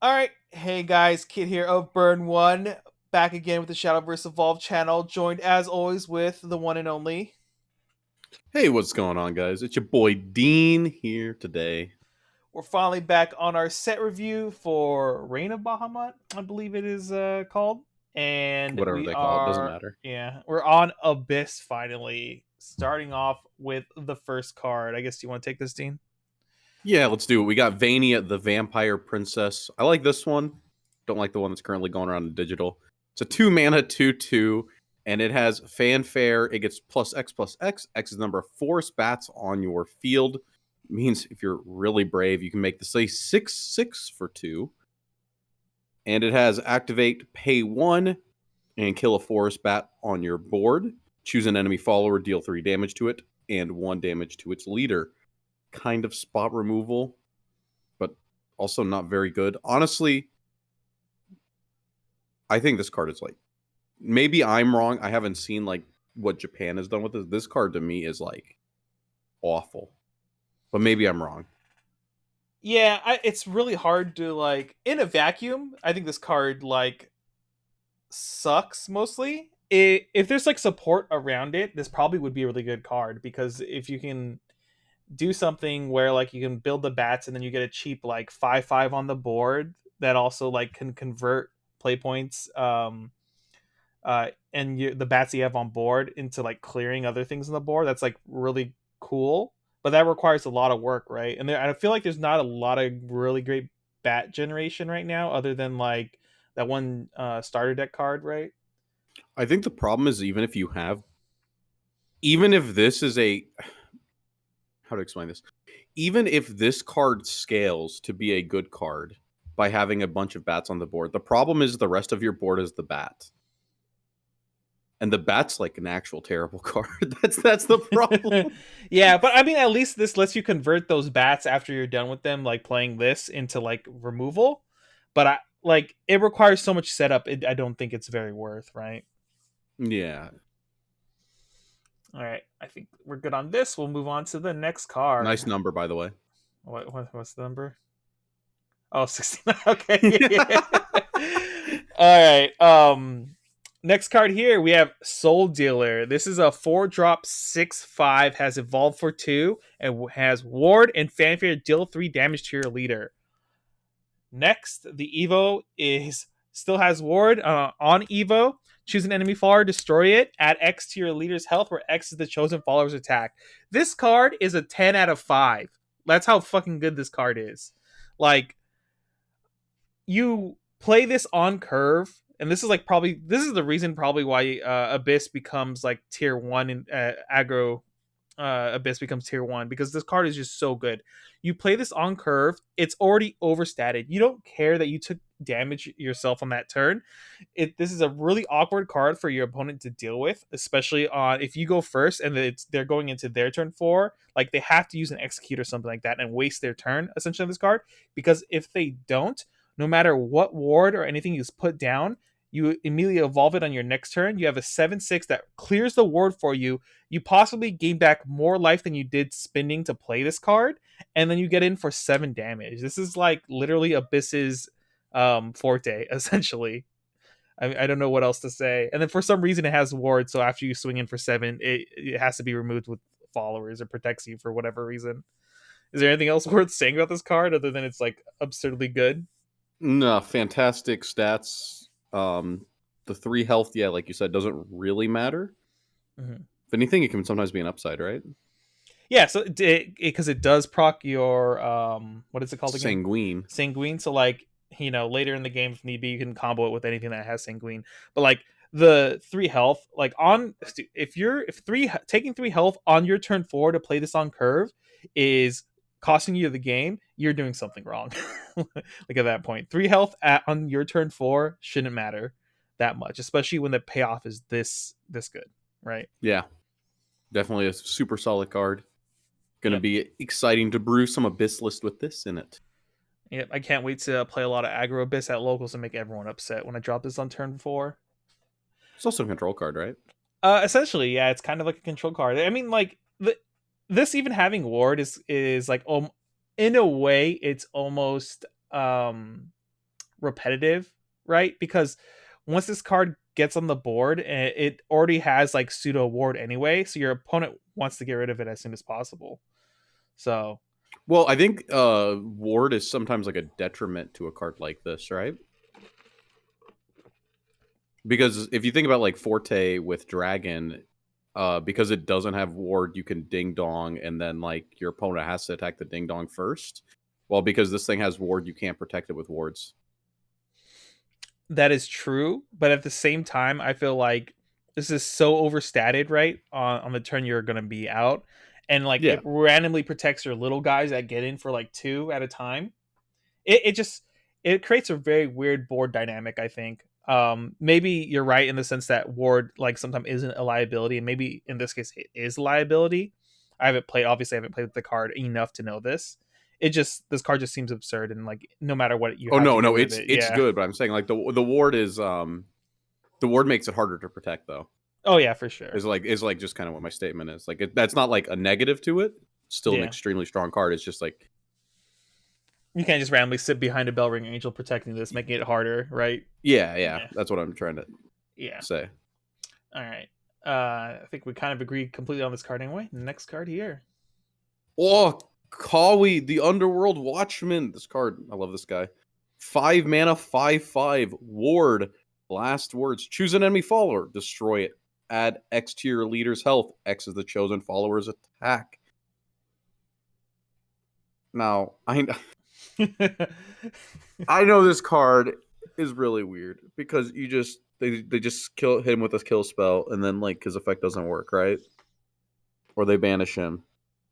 Alright, hey guys, Kid here of Burn 1, back again with the Shadowverse Evolved channel, joined as always with the one and only. Hey, what's going on, guys? It's your boy Dean here today. We're finally back on our set review for Reign of Bahamut, I believe it is called. And Whatever we they call it, doesn't are, matter. yeah, we're on Abyss finally, starting off with the first card. I guess you want to take this, Dean? Yeah, let's do it. We got Vania, the Vampire Princess. I like this one. Don't like the one that's currently going around in digital. It's a 2 mana 2/2, and it has fanfare. It gets +X+X. X is the number of forest bats on your field. Means if you're really brave, you can make this a 6/6 for 2. And it has activate, pay 1, and kill a forest bat on your board. Choose an enemy follower, deal 3 damage to it, and 1 damage to its leader. Kind of spot removal, but also not very good. Honestly, I think this card is like, maybe I'm wrong. I haven't seen like what Japan has done with this. This card to me is like awful, but maybe I'm wrong. Yeah, it's really hard to, like, in a vacuum, I think this card, like, sucks mostly. If there's like support around it, this probably would be a really good card because if you can do something where like you can build the bats and then you get a cheap like 5/5 on the board that also like can convert play points and the bats you have on board into like clearing other things on the board, that's like really cool. But that requires a lot of work, right? And I feel like there's not a lot of really great bat generation right now other than like that one starter deck card, right? I think the problem is even if this is a, how to explain this? Even if this card scales to be a good card by having a bunch of bats on the board, the problem is the rest of your board is the bat. And the bat's like an actual terrible card. That's the problem. Yeah, but I mean, at least this lets you convert those bats after you're done with them, like playing this into like removal. But I like it requires so much setup. I don't think it's very worth, right? Yeah. All right, I think we're good on this. We'll move on to the next card. Nice number, by the way. What's the number? Oh, 69. Okay. Yeah. All right. Next card here, we have Soul Dealer. This is a 4-drop 6/5, has evolved for 2, and has Ward and Fanfare, deal 3 damage to your leader. Next, the Evo is still has Ward on Evo. Choose an enemy follower, destroy it, add X to your leader's health, where X is the chosen follower's attack. This card is a 10 out of 5. That's how fucking good this card is. Like, you play this on curve, and this is the reason probably why Abyss becomes like tier 1 in aggro. Abyss becomes tier 1 because this card is just so good. You play this on curve, it's already overstated. You don't care that you took damage yourself on that turn. This is a really awkward card for your opponent to deal with, especially on if you go first and they're going into their turn 4. Like, they have to use an execute or something like that and waste their turn essentially on this card, because if they don't, no matter what ward or anything is put down, you immediately evolve it on your next turn. You have a 7/6 that clears the ward for you. You possibly gain back more life than you did spending to play this card, and then you get in for 7 damage. This is like literally Abyss's forte, essentially. I don't know what else to say. And then for some reason it has ward, so after you swing in for 7, it has to be removed with followers or protects you for whatever reason. Is there anything else worth saying about this card other than it's like absurdly good? No, fantastic stats. The 3 health, yeah, like you said, doesn't really matter. Mm-hmm. If anything, it can sometimes be an upside, right? Yeah, so because it does proc your what is it called again? Sanguine. Sanguine. So like, later in the game if need be, you can combo it with anything that has Sanguine. But like the 3 health, like on if taking 3 health on your turn 4 to play this on curve is costing you the game, you're doing something wrong. Like at that point, 3 health on your turn 4 shouldn't matter that much, especially when the payoff is this good, right? Yeah, definitely a super solid card. Gonna Yep. be exciting to brew some Abyss list with this in it. Yep, I can't wait to play a lot of aggro Abyss at locals and make everyone upset when I drop this on turn 4. It's also a control card, right? Essentially, yeah, it's kind of like a control card. I mean, like this even having ward is like in a way it's almost repetitive, right? Because once this card gets on the board, it already has like pseudo ward anyway, so your opponent wants to get rid of it as soon as possible. So Well, I think ward is sometimes like a detriment to a card like this, right? Because if you think about like Forte with Dragon, because it doesn't have ward, you can ding dong, and then like your opponent has to attack the ding dong first. Well, because this thing has ward, you can't protect it with wards. that is true, but at the same time, I feel like this is so overstated, right? On the turn you're gonna be out, and like Yeah. it randomly protects your little guys that get in for like 2 at a time. It just it creates a very weird board dynamic, I think. Maybe you're right in the sense that ward like sometimes isn't a liability, and maybe in this case it is a liability. I haven't played with the card enough to know this. It just this card just seems absurd, and like no matter what you Oh have to no, get no, rid of it's it. it's Yeah. good, but I'm saying like the ward is the ward makes it harder to protect though. Oh yeah, for sure. Is like just kind of what my statement is. Like that's not like a negative to it. It's still an Yeah. extremely strong card. It's just like You can't just randomly sit behind a Bell Ring Angel protecting this, making it harder, right? yeah, Yeah. that's what I'm trying to Yeah. say. All right. I think we kind of agreed completely on this card anyway. Next card here. Oh, Khawy, the Underworld Watchman. This card, I love this guy. 5 mana, 5/5 ward. Last words. Choose an enemy follower. Destroy it. Add X to your leader's health. X is the chosen follower's attack. Now, I know this card is really weird because you just they just hit him with a kill spell and then like his effect doesn't work, right? Or they banish him.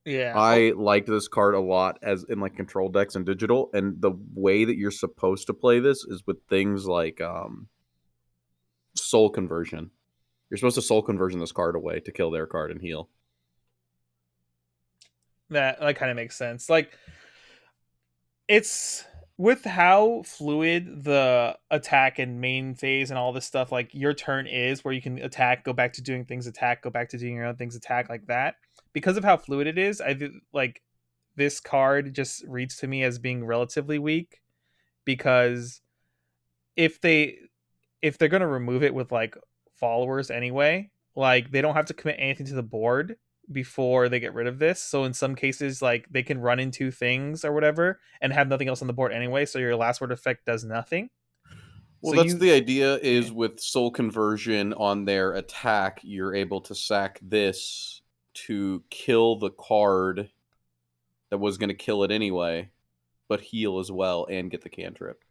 Yeah. I liked this card a lot as in like control decks and digital, and the way that you're supposed to play this is with things like soul conversion. You're supposed to soul conversion this card away to kill their card and heal. That kind of makes sense. Like it's with how fluid the attack and main phase and all this stuff like your turn is where you can attack, go back to doing things, attack, go back to doing your own things, attack like that. Because of how fluid it is, like this card just reads to me as being relatively weak because if they if they're going to remove it with like followers anyway, like they don't have to commit anything to the board before they get rid of this. So in some cases, like they can run into things or whatever and have nothing else on the board anyway. So your last word effect does nothing. Well, So that's you, the idea is yeah, with soul conversion on their attack, you're able to sack this to kill the card that was going to kill it anyway, but heal as well and get the cantrip.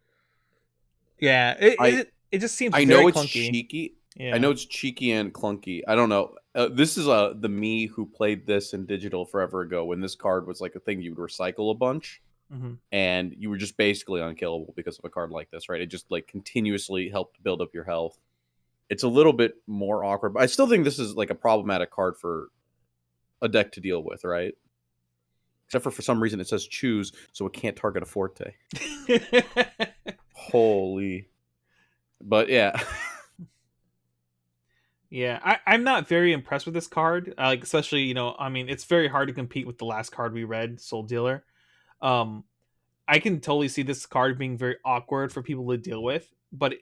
yeah, I it just seems I very know it's clunky. cheeky. I Yeah. know it's cheeky and clunky. I don't know. This is the me who played this in digital forever ago when this card was like a thing you would recycle a bunch Hmm. and you were just basically unkillable because of a card like this, right? It just like continuously helped build up your health. It's a little bit more awkward, but I still think this is like a problematic card for a deck to deal with, right? Except for some reason it says choose, so it can't target a Forte. Holy. But yeah. Yeah, I'm not very impressed with this card. Like, especially, I mean, it's very hard to compete with the last card we read, Soul Dealer. Um, I can totally see this card being very awkward for people to deal with, but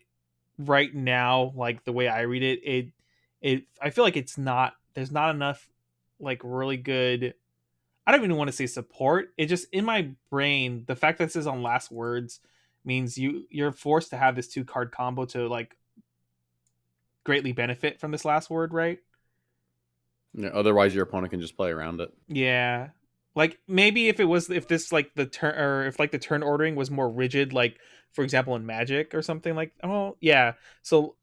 right now, like the way I read it, I feel like it's not. There's not enough, like really good. I don't even want to say support. It just in my brain, the fact that this is on last words means you're forced to have this 2 card combo to like greatly benefit from this last word, right? Yeah, otherwise your opponent can just play around it. Yeah. Like maybe if this like the turn or if like the turn ordering was more rigid, like for example in Magic or something like oh yeah. So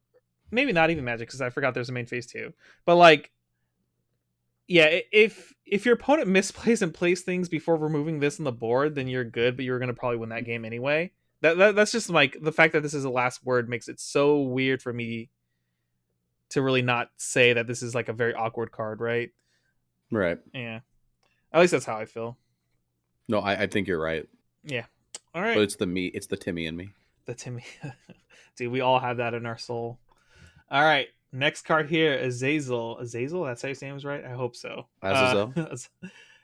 maybe not even Magic because I forgot there's a main phase too. But like yeah, if your opponent misplays and plays things before removing this on the board, then you're good, but you're gonna probably win that game anyway. That's just like the fact that this is a last word makes it so weird for me to really not say that this is like a very awkward card, right? Right. Yeah. At least that's how I feel. No, I think you're right. Yeah. All But right. it's it's the Timmy and me. The Timmy. Dude, we all have that in our soul. All right. Next card here, Azazel. Azazel? That's how your name is right? I hope so. Azazel?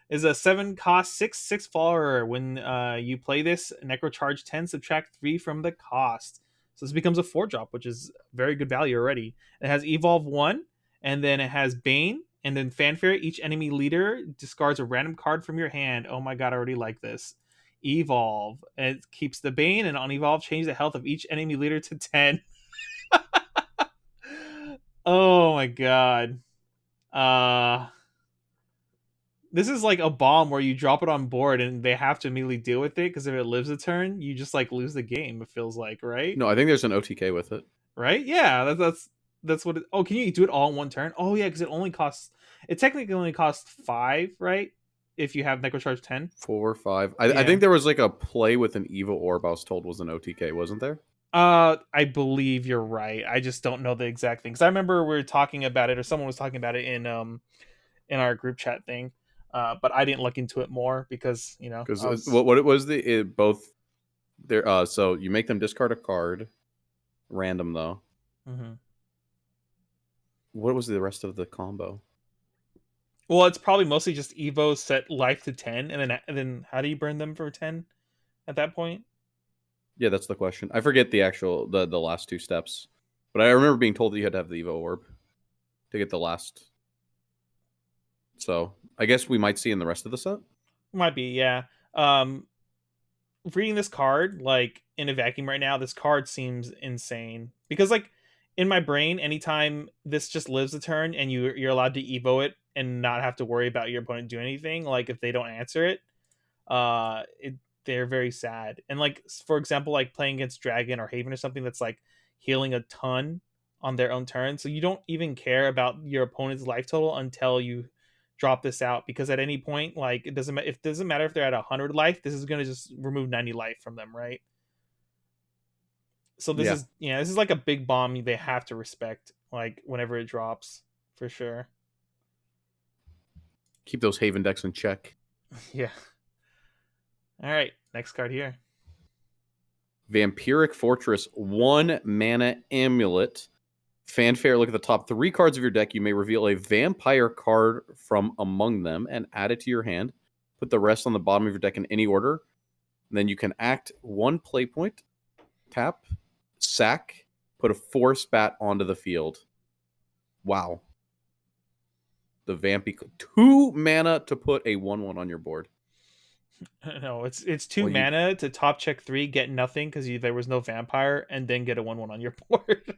Is a 7 cost 6/6 follower. When you play this, Necro charge 10, subtract 3 from the cost. So this becomes a 4 drop, which is very good value already. It has Evolve 1, and then it has Bane, and then Fanfare. Each enemy leader discards a random card from your hand. Oh my god, I already like this. Evolve. It keeps the Bane, and on Evolve, change the health of each enemy leader to 10. Oh my god. Uh this is like a bomb where you drop it on board and they have to immediately deal with it, because if it lives a turn, you just like lose the game, it feels like, right? No, I think there's an OTK with it. Right? Yeah, that's what it, oh, can you do it all in one turn? Oh yeah, because it technically only costs 5, right? If you have Necrocharge 10. 4, 5. I Yeah. think there was like a play with an Evo Orb I was told was an OTK, wasn't there? I believe you're right. I just don't know the exact thing. Because I remember we were talking about it, or someone was talking about it in our group chat thing. But I didn't look into it more because Because I was. what it was, both there. So you make them discard a card, random though. Mm-hmm. What was the rest of the combo? Well, it's probably mostly just Evo set life to 10, and then how do you burn them for 10 at that point? Yeah, that's the question. I forget the actual the last 2 steps, but I remember being told that you had to have the Evo Orb to get the last. So I guess we might see in the rest of the set. Might be, yeah. Um, Reading this card like in a vacuum right now, this card seems insane because like in my brain, anytime this just lives a turn and you're allowed to Evo it and not have to worry about your opponent doing anything, like if they don't answer it, they're very sad. And like for example, like playing against Dragon or Haven or something that's like healing a ton on their own turn, so you don't even care about your opponent's life total until you drop this out, because at any point, like it doesn't matter if they're at 100 life, this is going to just remove 90 life from them, right? So Yeah, this is like a big bomb they have to respect, like whenever it drops, for sure. keep those Haven decks in check. Yeah. All right, next card here. Vampiric Fortress, 1 mana amulet. Fanfare, look at the top 3 cards of your deck. You may reveal a vampire card from among them and add it to your hand. Put the rest on the bottom of your deck in any order. And then you can act 1 play point, tap, sack, put a force bat onto the field. Wow. The Vampy, 2 mana to put a 1/1 on your board. No, it's 2 mana to top check 3, get nothing because there was no vampire, and then get a 1/1 on your board.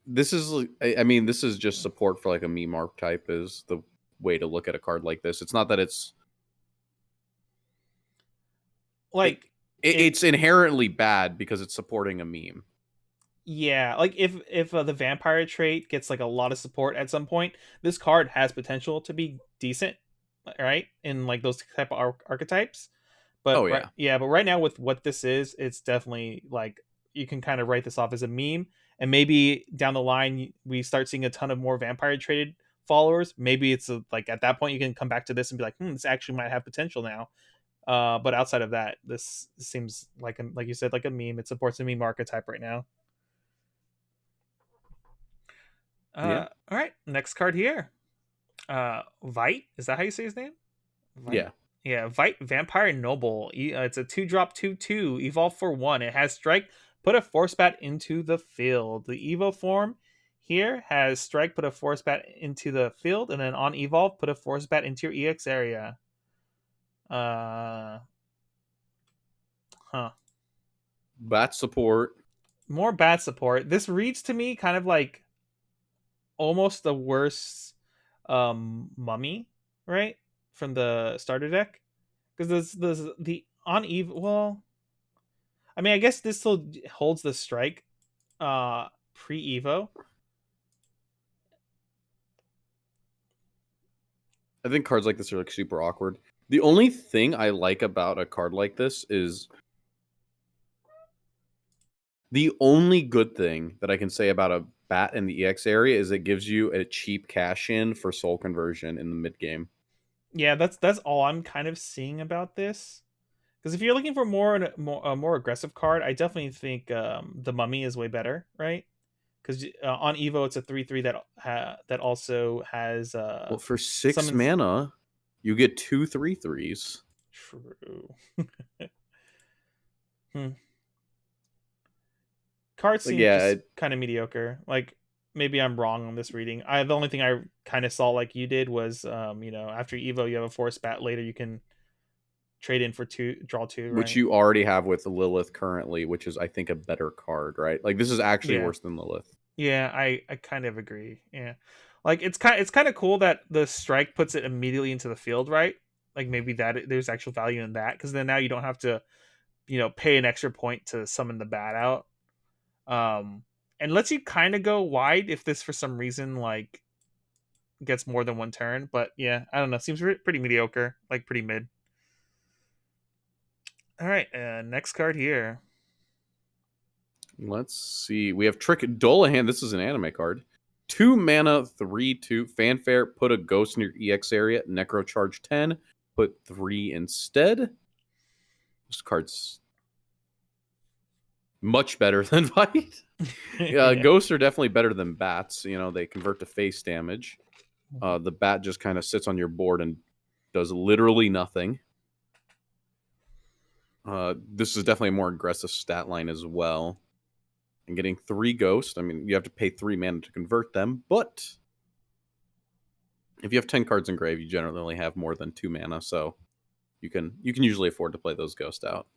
This is, I mean, this is just support for like a meme archetype is the way to look at a card like this. It's not that it's like it's inherently bad because it's supporting a meme. Yeah, like if the vampire trait gets like a lot of support at some point, this card has potential to be decent, right? In like those type of archetypes. But Oh yeah. but right now with what this is, it's definitely like you can kind of write this off as a meme, and maybe down the line we start seeing a ton of more vampire traded followers. Maybe it's like at that point you can come back to this and be like, this actually might have potential now. But outside of that, this seems like like you said, like a meme. It supports a meme archetype right now. Yeah. All right, next card here. Veight, is that how you say his name? Veight? Yeah. Yeah, Veight Vampire Noble. It's a 2-drop 2/2, evolve for 1. It has strike, put a force bat into the field. The Evo form here has strike, put a force bat into the field, and then on evolve, put a force bat into your EX area. Huh. Bat support. More bat support. This reads to me kind of like almost the worst mummy, right? From the starter deck. Because there's the on Eve, well, I mean, I guess this still holds the strike pre Evo. I think cards like this are like super awkward. The only thing I like about a card like this is the only good thing that I can say about a bat in the EX area is it gives you a cheap cash in for soul conversion in the mid game. Yeah, that's all I'm kind of seeing about this. Because if you're looking for a more aggressive card, I definitely think the mummy is way better, right? because on Evo it's a 3/3 that also has Well, for 6 summons. mana, you get 2 3/3s. True. Hmm. Cards Like, seem yeah, just kind of mediocre. Like maybe I'm wrong on this reading. The only thing I kind of saw like you did was after Evo you have a force bat, later you can trade in for two, draw two, which right? you already have with Lilith currently, which is, I think, a better card, right? Like, this is actually Yeah. worse than Lilith. Yeah, I kind of agree. Yeah. Like it's kind of cool that the strike puts it immediately into the field, right? Like maybe there's actual value in that, because then now you don't have to, pay an extra point to summon the bat out. And lets you kind of go wide if this for some reason like gets more than one turn. But yeah, I don't know. Seems pretty mediocre, like pretty mid. All right, next card here. Let's see. We have Trick Dullahan. This is an anime card. 2 mana, 3/2. Fanfare. Put a ghost in your EX area. Necro charge 10. Put 3 instead. This card's much better than Veight. Yeah. Ghosts are definitely better than bats. They convert to face damage. The bat just kind of sits on your board and does literally nothing. This is definitely a more aggressive stat line as well. And getting 3 ghosts, I mean, you have to pay 3 mana to convert them, but if you have 10 cards in grave, you generally only have more than 2 mana, so you can usually afford to play those ghosts out.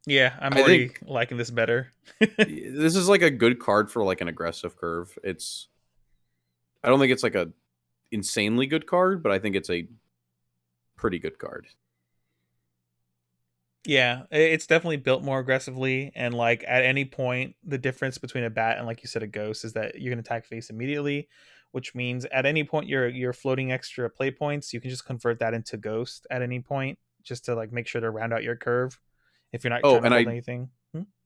Yeah, I'm I already think liking this better. this is like a good card for like an aggressive curve. I don't think it's like a insanely good card, but I think it's a pretty good card. Yeah, it's definitely built more aggressively, and like at any point, the difference between a bat and, like you said, a ghost is that you can attack face immediately, which means at any point you're floating extra play points, you can just convert that into ghost at any point, just to like make sure to round out your curve if you're not Oh, trying to and hold anything.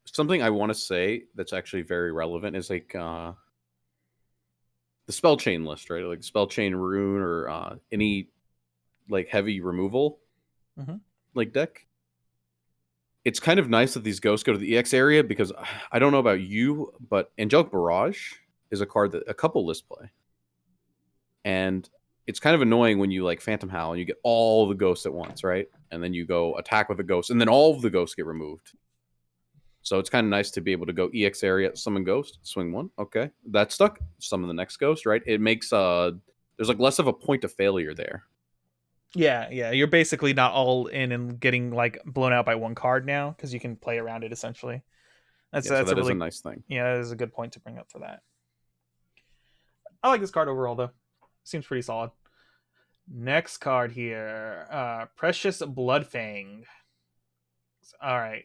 something I want to say that's actually very relevant is like the spell chain list, right? Like spell chain rune or any like heavy removal Mm-hmm. like deck. It's kind of nice that these ghosts go to the EX area because I don't know about you, but Angelic Barrage is a card that a couple lists play. And it's kind of annoying when you like Phantom Howl and you get all the ghosts at once, right? And then you go attack with a ghost, and then all of the ghosts get removed. So it's kind of nice to be able to go EX area, summon ghost, swing one. Okay. That's stuck. Summon the next ghost, right? It makes there's like less of a point of failure there. Yeah, yeah, you're basically not all in and getting like blown out by one card now, because you can play around it essentially. Yeah, so That's a that is a really, nice thing. yeah, that is a good point to bring up for that. I like this card overall though. Seems pretty solid. Next card here, Precious Bloodfang. All right,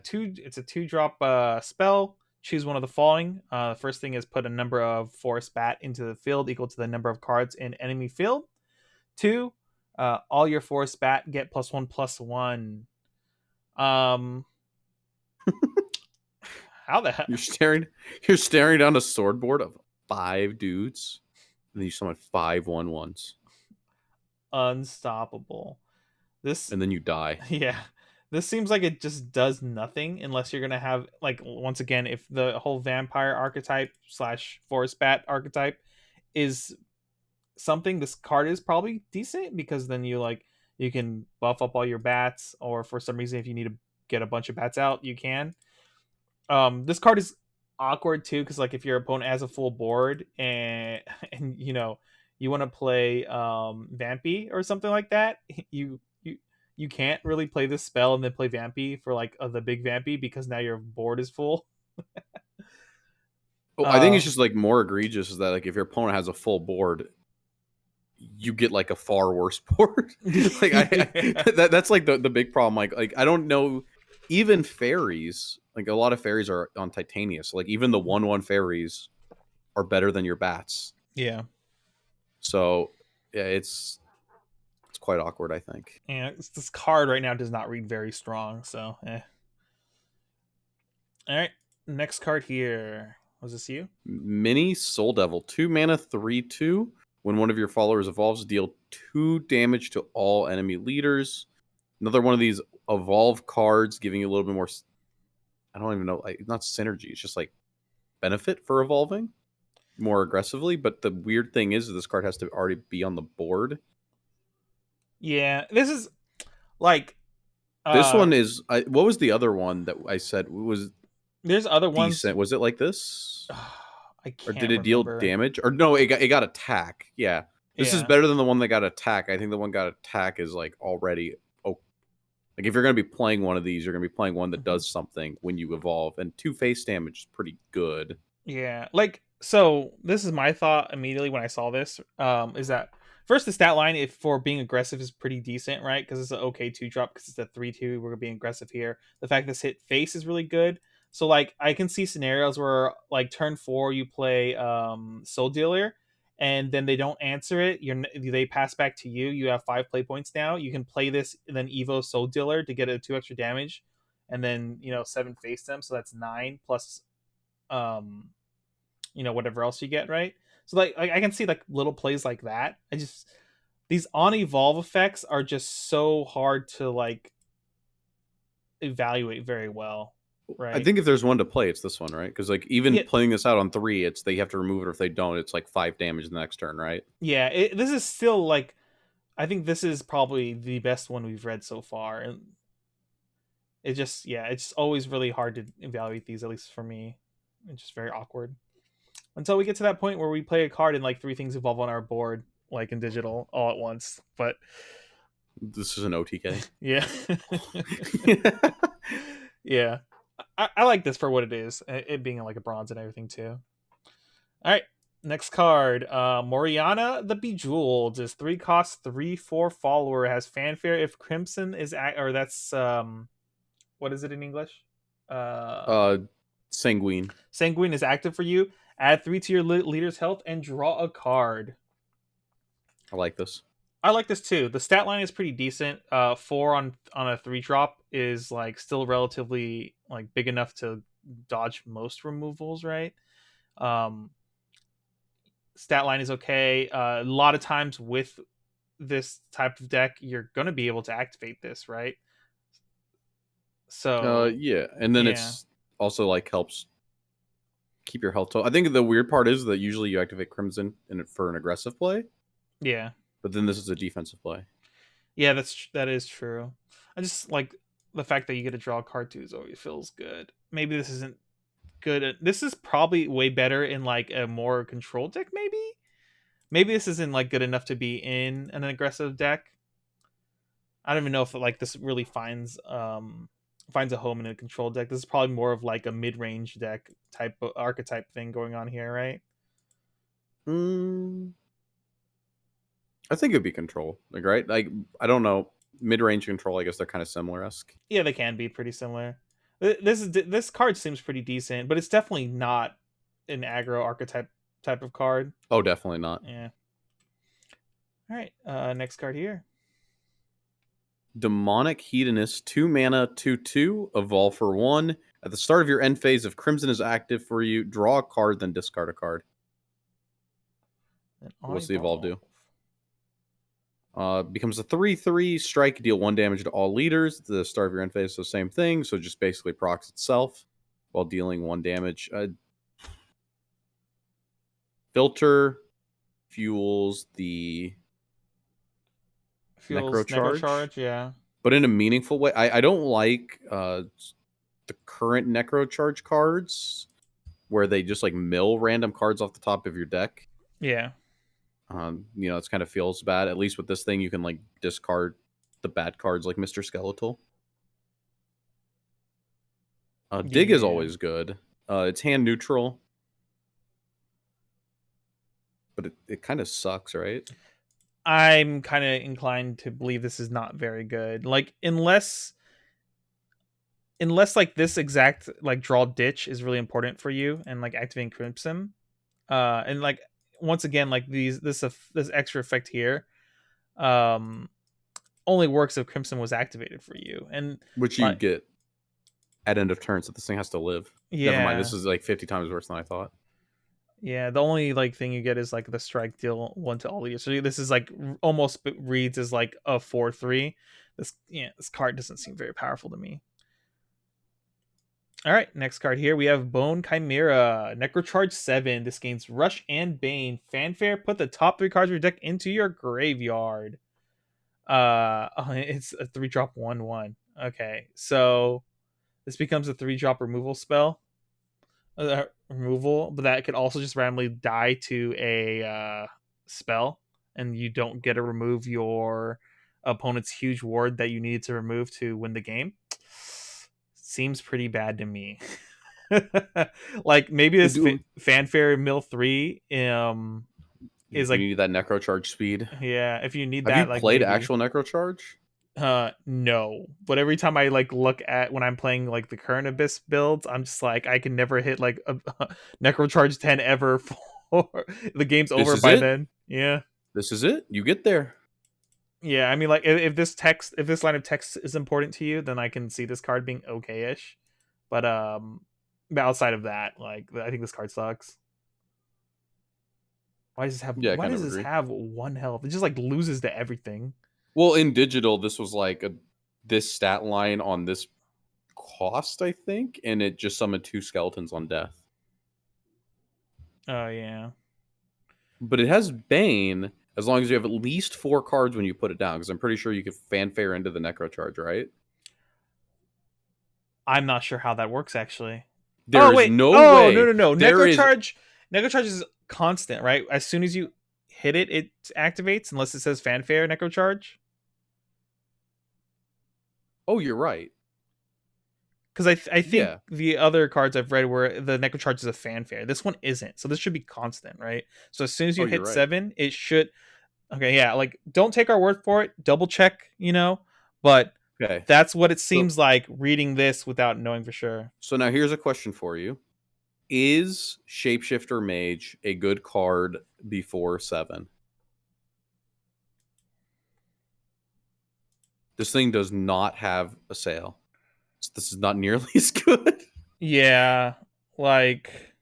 two. It's a 2-drop spell. Choose one of the following. The first thing is put a number of forest bat into the field equal to the number of cards in enemy field. 2, all your forest bat get +1/+1. Um, how the hell? You're staring down a sword board of 5 dudes, and then you summon 5 1/1s. Unstoppable. This, And then you die. yeah, this seems like it just does nothing unless you're gonna have, like, once again, if the whole vampire archetype slash forest bat archetype is something, this card is probably decent, because then you can buff up all your bats, or for some reason if you need to get a bunch of bats out, you can. This card is awkward too, because like if your opponent has a full board and and you want to play Vampy or something like that, you can't really play this spell and then play Vampy for like the big Vampy, because now your board is full. Oh, I think it's um just like more egregious is that like if your opponent has a full board, you get like a far worse board. Like yeah. that's like the big problem. Like I don't know, even fairies, like a lot of fairies are on Titania. So like even the 1/1 fairies are better than your bats. Yeah. So yeah, it's quite awkward, I think. Yeah, this card right now does not read very strong, so all right, next card here. Was this you? Mini Soul Devil, 2 mana, 3/2. When one of your followers evolves, deal 2 damage to all enemy leaders. Another one of these evolve cards, giving you a little bit more, I don't even know, like, not synergy. It's just like benefit for evolving more aggressively. But the weird thing is that this card has to already be on the board. Yeah, this is like This one is. What was the other one that I said was there's other ones. decent? Was it like this, I or did can't it deal remember. damage? Or no, it got attack. Yeah, this is Yeah. better than the one that got attack. I think the one got attack is like already. Oh, like if you're gonna be playing one of these, you're gonna be playing one that Mhm. does something when you evolve, and 2 face damage is pretty good. Yeah, like so. This is my thought immediately when I saw this. Is that first the stat line if for being aggressive is pretty decent, right? Because it's an okay 2-drop because it's a 3/2. We're being aggressive here. The fact this hit face is really good. So like I can see scenarios where like turn 4 you play Soul Dealer, and then they don't answer it. They pass back to you. You have 5 play points now. You can play this and then Evo Soul Dealer to get a 2 extra damage, and then 7 face them. So that's 9 plus um whatever else you get, right? So like I can see like little plays like that. I just these on evolve effects are just so hard to like evaluate very well, I right? think if there's one to play, it's this one, right? Because like even Yeah, playing this out on 3, it's they have to remove it, or if they don't, it's like 5 damage the next turn, right? yeah. This is still like I think this is probably the best one we've read so far, and it's always really hard to evaluate these, at least for me. It's just very awkward until we get to that point where we play a card and like 3 things evolve on our board, like in digital, all at once. But This is an OTK. yeah. Yeah. I like this for what it is. It being like a bronze and everything too. All right. Next card. Moriana the Bejeweled is 3 cost, 3/4 follower. Has fanfare if Crimson is or that's what is it in English? uh, Sanguine. Sanguine is active for you. Add 3 to your leader's health and draw a card. I like this. I like this too. The stat line is pretty decent. 4 on a 3-drop is like still relatively like big enough to dodge most removals, right? Um, Stat line is okay. A lot of times with this type of deck, you're gonna be able to activate this, right? So Yeah, and then yeah, it's also like helps keep your health. I think the weird part is that usually you activate Crimson for an aggressive play, yeah, but then this is a defensive play. yeah. That is true. I just like the fact that you get to draw a card too. Always feels good. Maybe this isn't good. This is probably way better in like a more control deck. Maybe this isn't like good enough to be in an aggressive deck. I don't even know if like this really finds a home in a control deck. This is probably more of like a mid-range deck type of archetype thing going on here, right? Mm, I think it'd be control, like right. Like I don't know, mid-range control. I guess they're kind of similar esque. Yeah, they can be pretty similar. This card seems pretty decent, but it's definitely not an aggro archetype type of card. Oh, definitely not. Yeah. All right. Next card here. Demonic Hedonist, 2 mana, 2/2, evolve for 1. At the start of your end phase, if Crimson is active for you, draw a card, then discard a card. Then on What's the evolve evolve. do? Becomes a 3/3 strike, deal 1 damage to all leaders. At the start of your end phase, so same thing. So just basically procs itself while dealing 1 damage. Filter fuels the Fuels Necro Necro Charge, Charge. Yeah. but in a meaningful way. I don't like the current Necro Charge cards where they just like mill random cards off the top of your deck. Yeah. It kind of feels bad. At least with this thing, you can like discard the bad cards like Mr. Skeletal. Dig is Yeah. always good. It's hand neutral, but it kind of sucks, right? I'm kind of inclined to believe this is not very good. Like unless like this exact like draw ditch is really important for you and like activating Crimson. And like once again like this extra effect here um only works if Crimson was activated for you. And Which you like get at end of turn, so this thing has to live. Never mind, yeah. this is like 50 times worse than I thought. Yeah, the only like thing you get is like the strike deal 1 to all of you. So this is like almost reads as like a 4/3. This card doesn't seem very powerful to me. All right, next card here we have Bone Chimera, Necrocharge 7. This gains Rush and Bane. Fanfare, put the top 3 cards of your deck into your graveyard. It's a 3-drop 1/1. Okay, so this becomes a 3-drop removal spell. Removal, but that could also just randomly die to a spell, and you don't get to remove your opponent's huge ward that you needed to remove to win the game. Seems pretty bad to me. Like maybe this fanfare mill 3 is like you need that necrocharge speed. Yeah, if you need Have that, you like played maybe. actual necrocharge? No, but every time I like look at when I'm playing like the current Abyss builds, I'm just like I can never hit like a Necrocharge 10 ever for the game's This over is by it? then. Yeah. This is it. You get there. Yeah, I mean like if this line of text is important to you, then I can see this card being okay-ish. But outside of that, like I think this card sucks. Why does this have 1 health? It just like loses to everything. Well, in digital, this was like this stat line on this cost, I think, and it just summoned 2 skeletons on death. Oh yeah. But it has Bane as long as you have at least 4 cards when you put it down, because I'm pretty sure you could fanfare into the necrocharge, right? I'm not sure how that works actually. No way. No. Necrocharge is constant, right? As soon as you hit it, it activates unless it says fanfare necrocharge. Oh, you're right. Because I think the other cards I've read where the necrocharge is a fanfare. This one isn't, so this should be constant, right? So as soon as you hit 7, it should. Okay, yeah, like don't take our word for it. Double check, but that's what it seems like reading this without knowing for sure. So now here's a question for you: is Shapeshifter Mage a good card before 7? This thing does not have a sale. So this is not nearly as good. Yeah, like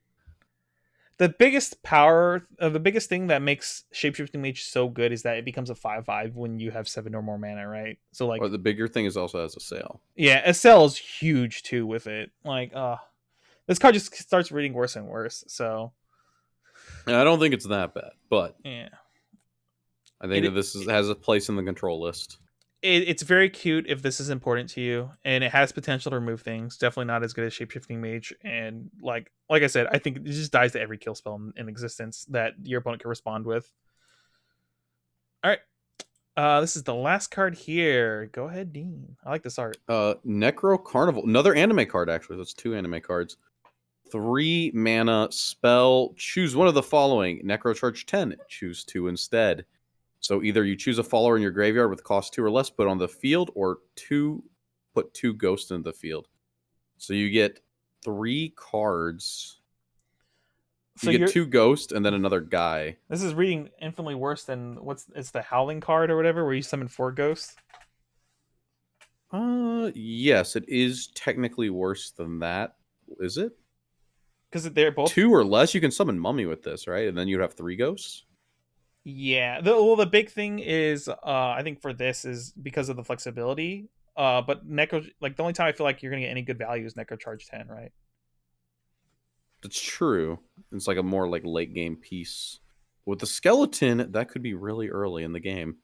the biggest thing that makes Shapeshifting Mage so good is that it becomes a 5/5 when you have 7 or more mana, right? So like, or the bigger thing is also has a sale. Yeah, a sale is huge too with it. Like, this card just starts reading worse and worse. So I don't think it's that bad, but yeah, I think that this has a place in the control list. It's very cute if this is important to you, and it has potential to remove things. Definitely not as good as Shapeshifting Mage, and like I said, I think it just dies to every kill spell in existence that your opponent can respond with. All right, this is the last card here. Go ahead, Dean. I like this art. Necro Carnival, another anime card actually. That's 2 anime cards. 3 mana spell. Choose one of the following. Necrocharge 10. Choose 2 instead. So either you choose a follower in your graveyard with cost 2 or less, put on the field, or put 2 ghosts in the field. So you get 3 cards. You get 2 ghosts and then another guy. This is reading infinitely worse than it's the Howling card or whatever, where you summon 4 ghosts. Yes, it is technically worse than that. Is it? Because they're both 2 or less. You can summon Mummy with this, right? And then you'd have 3 ghosts. Yeah. The big thing is, I think for this is because of the flexibility. But the only time I feel like you're gonna get any good value is Necrocharge 10, right? That's true. It's like a more like late game piece. With the skeleton, that could be really early in the game.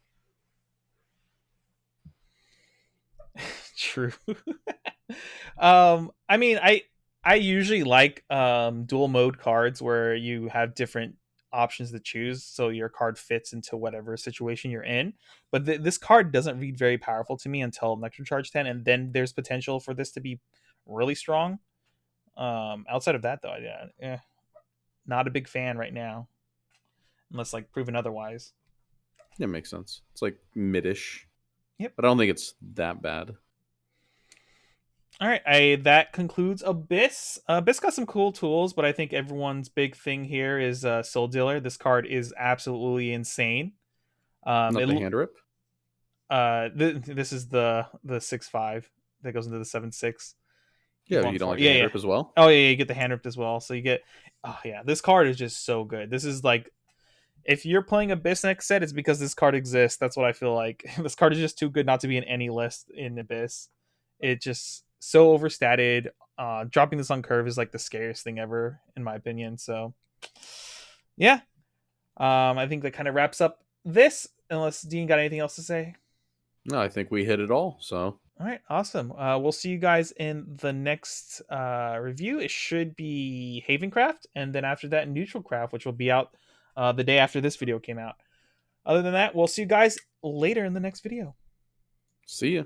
True. I mean, I usually like dual mode cards where you have different options to choose, so your card fits into whatever situation you're in. But this card doesn't read very powerful to me until Necrocharge 10, and then there's potential for this to be really strong. Outside of that, though, not a big fan right now, unless like proven otherwise. Yeah, makes sense. It's like mid-ish. Yep. But I don't think it's that bad. All right, that concludes Abyss. Abyss got some cool tools, but I think everyone's big thing here is Soul Dealer. This card is absolutely insane. Not the hand rip. This is the 6/5 that goes into the 7/6. Yeah, you don't like the hand rip as well. Oh yeah, you get the hand ripped as well. So you get, this card is just so good. This is like, if you're playing Abyss next set, it's because this card exists. That's what I feel like. This card is just too good not to be in any list in Abyss. It just so overstated. Dropping this on curve is like the scariest thing ever, in my opinion. So, yeah, I think that kind of wraps up this. Unless Dean got anything else to say. No, I think we hit it all. So All right, awesome. We'll see you guys in the next review. It should be Havencraft, and then after that, Neutralcraft, which will be out the day after this video came out. Other than that, we'll see you guys later in the next video. see ya.